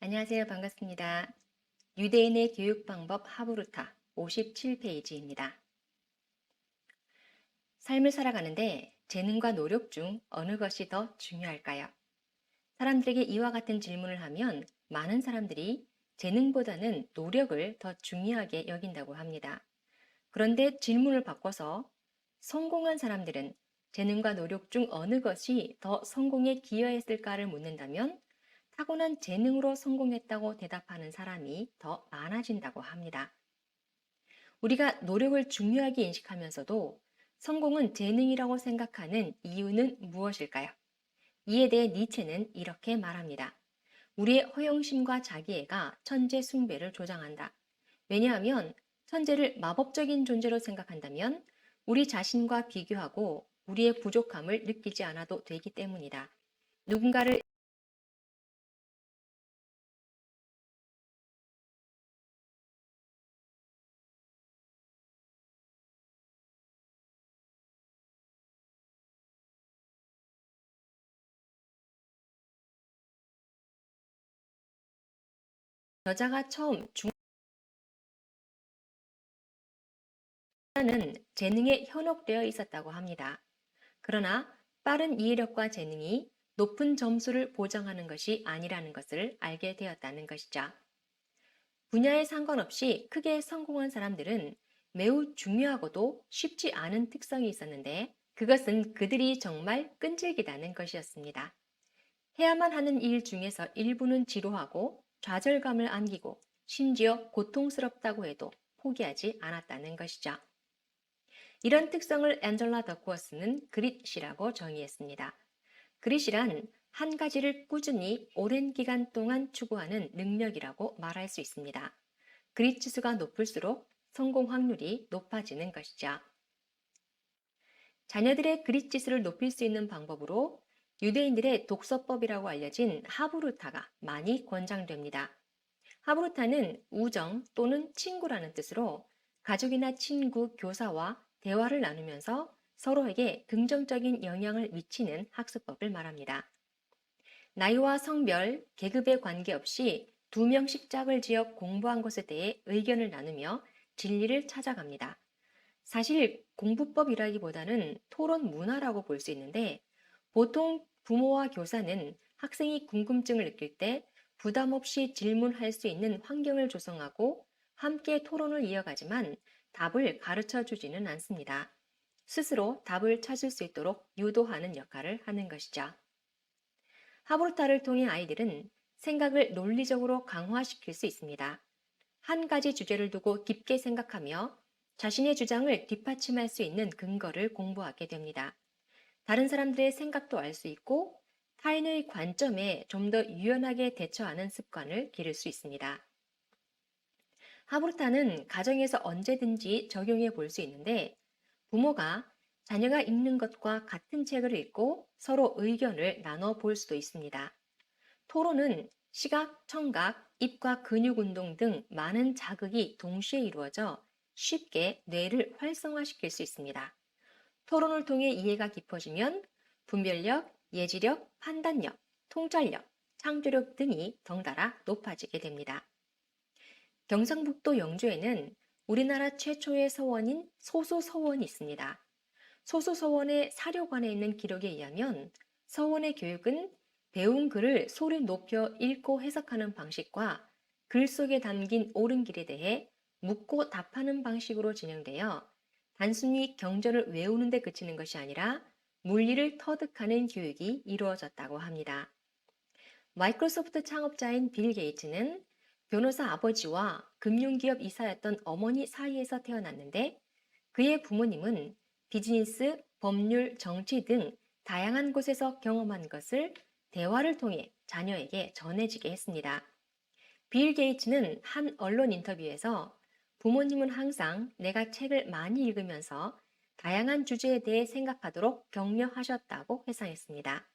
안녕하세요. 반갑습니다. 유대인의 교육 방법 하브루타 57페이지입니다. 삶을 살아가는데 재능과 노력 중 어느 것이 더 중요할까요? 사람들에게 이와 같은 질문을 하면 많은 사람들이 재능보다는 노력을 더 중요하게 여긴다고 합니다. 그런데 질문을 바꿔서 성공한 사람들은 재능과 노력 중 어느 것이 더 성공에 기여했을까를 묻는다면 타고난 재능으로 성공했다고 대답하는 사람이 더 많아진다고 합니다. 우리가 노력을 중요하게 인식하면서도 성공은 재능이라고 생각하는 이유는 무엇일까요? 이에 대해 니체는 이렇게 말합니다. 우리의 허영심과 자기애가 천재 숭배를 조장한다. 왜냐하면 천재를 마법적인 존재로 생각한다면 우리 자신과 비교하고 우리의 부족함을 느끼지 않아도 되기 때문이다. 누군가를 여자가 처음 중간은 재능에 현혹되어 있었다고 합니다. 그러나 빠른 이해력과 재능이 높은 점수를 보장하는 것이 아니라는 것을 알게 되었다는 것이죠. 분야에 상관없이 크게 성공한 사람들은 매우 중요하고도 쉽지 않은 특성이 있었는데 그것은 그들이 정말 끈질기다는 것이었습니다. 해야만 하는 일 중에서 일부는 지루하고 좌절감을 안기고 심지어 고통스럽다고 해도 포기하지 않았다는 것이죠. 이런 특성을 앤젤라 더쿠어스는 그릿이라고 정의했습니다. 그릿이란 한 가지를 꾸준히 오랜 기간 동안 추구하는 능력이라고 말할 수 있습니다. 그릿 지수가 높을수록 성공 확률이 높아지는 것이죠. 자녀들의 그릿 지수를 높일 수 있는 방법으로 유대인들의 독서법이라고 알려진 하브루타가 많이 권장됩니다. 하브루타는 우정 또는 친구라는 뜻으로 가족이나 친구, 교사와 대화를 나누면서 서로에게 긍정적인 영향을 미치는 학습법을 말합니다. 나이와 성별, 계급에 관계없이 2명씩 짝을 지어 공부한 것에 대해 의견을 나누며 진리를 찾아갑니다. 사실 공부법이라기보다는 토론 문화라고 볼 수 있는데 보통 부모와 교사는 학생이 궁금증을 느낄 때 부담 없이 질문할 수 있는 환경을 조성하고 함께 토론을 이어가지만 답을 가르쳐 주지는 않습니다. 스스로 답을 찾을 수 있도록 유도하는 역할을 하는 것이죠. 하브루타를 통해 아이들은 생각을 논리적으로 강화시킬 수 있습니다. 한 가지 주제를 두고 깊게 생각하며 자신의 주장을 뒷받침할 수 있는 근거를 공부하게 됩니다. 다른 사람들의 생각도 알 수 있고 타인의 관점에 좀 더 유연하게 대처하는 습관을 기를 수 있습니다. 하브루타는 가정에서 언제든지 적용해 볼 수 있는데 부모가 자녀가 읽는 것과 같은 책을 읽고 서로 의견을 나눠 볼 수도 있습니다. 토론은 시각, 청각, 입과 근육 운동 등 많은 자극이 동시에 이루어져 쉽게 뇌를 활성화시킬 수 있습니다. 토론을 통해 이해가 깊어지면 분별력, 예지력, 판단력, 통찰력, 창조력 등이 덩달아 높아지게 됩니다. 경상북도 영주에는 우리나라 최초의 서원인 소수서원이 있습니다. 소수서원의 사료관에 있는 기록에 의하면 서원의 교육은 배운 글을 소리 높여 읽고 해석하는 방식과 글 속에 담긴 옳은 길에 대해 묻고 답하는 방식으로 진행되어 단순히 경전을 외우는 데 그치는 것이 아니라 물리를 터득하는 교육이 이루어졌다고 합니다. 마이크로소프트 창업자인 빌 게이츠는 변호사 아버지와 금융기업 이사였던 어머니 사이에서 태어났는데 그의 부모님은 비즈니스, 법률, 정치 등 다양한 곳에서 경험한 것을 대화를 통해 자녀에게 전해지게 했습니다. 빌 게이츠는 한 언론 인터뷰에서 부모님은 항상 내가 책을 많이 읽으면서 다양한 주제에 대해 생각하도록 격려하셨다고 회상했습니다.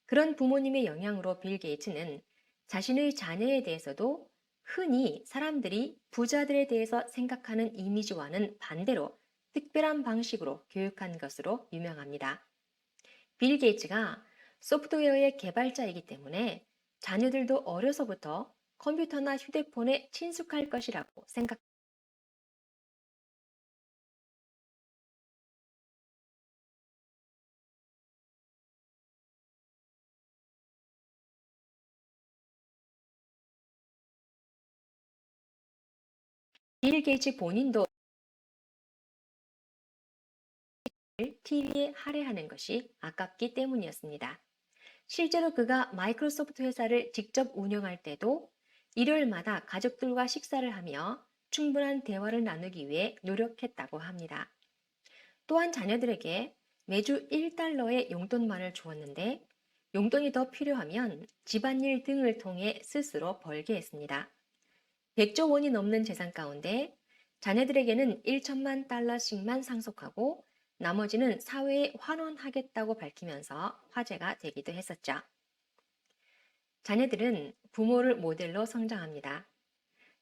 그런 부모님의 영향으로 빌 게이츠는 자신의 자녀에 대해서도 흔히 사람들이 부자들에 대해서 생각하는 이미지와는 반대로 특별한 방식으로 교육한 것으로 유명합니다. 빌 게이츠가 소프트웨어의 개발자이기 때문에 자녀들도 어려서부터 컴퓨터나 휴대폰에 친숙할 것이라고 생각합니다. 빌 게이츠 본인도 TV에 할애하는 것이 아깝기 때문이었습니다. 실제로 그가 마이크로소프트 회사를 직접 운영할 때도 일요일마다 가족들과 식사를 하며 충분한 대화를 나누기 위해 노력했다고 합니다. 또한 자녀들에게 매주 1달러의 용돈만을 주었는데 용돈이 더 필요하면 집안일 등을 통해 스스로 벌게 했습니다. 100조 원이 넘는 재산 가운데 자녀들에게는 1천만 달러씩만 상속하고 나머지는 사회에 환원하겠다고 밝히면서 화제가 되기도 했었죠. 자녀들은 부모를 모델로 성장합니다.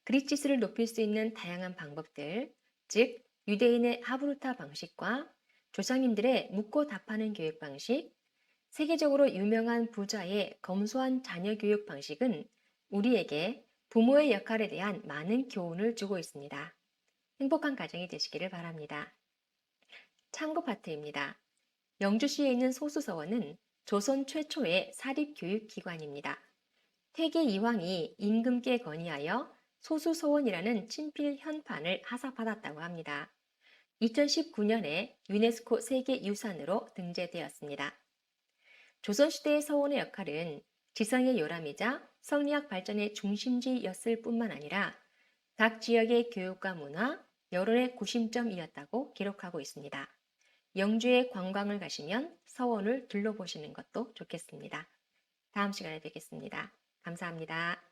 그리치스를 높일 수 있는 다양한 방법들, 즉 유대인의 하브루타 방식과 조상님들의 묻고 답하는 교육 방식, 세계적으로 유명한 부자의 검소한 자녀 교육 방식은 우리에게 부모의 역할에 대한 많은 교훈을 주고 있습니다. 행복한 가정이 되시기를 바랍니다. 참고 파트입니다. 영주시에 있는 소수서원은 조선 최초의 사립교육기관입니다. 태계 이황이 임금께 건의하여 소수서원이라는 친필 현판을 하사받았다고 합니다. 2019년에 유네스코 세계유산으로 등재되었습니다. 조선시대의 서원의 역할은 지성의 요람이자 성리학 발전의 중심지였을 뿐만 아니라 각 지역의 교육과 문화, 여론의 구심점이었다고 기록하고 있습니다. 영주에 관광을 가시면 서원을 둘러보시는 것도 좋겠습니다. 다음 시간에 뵙겠습니다. 감사합니다.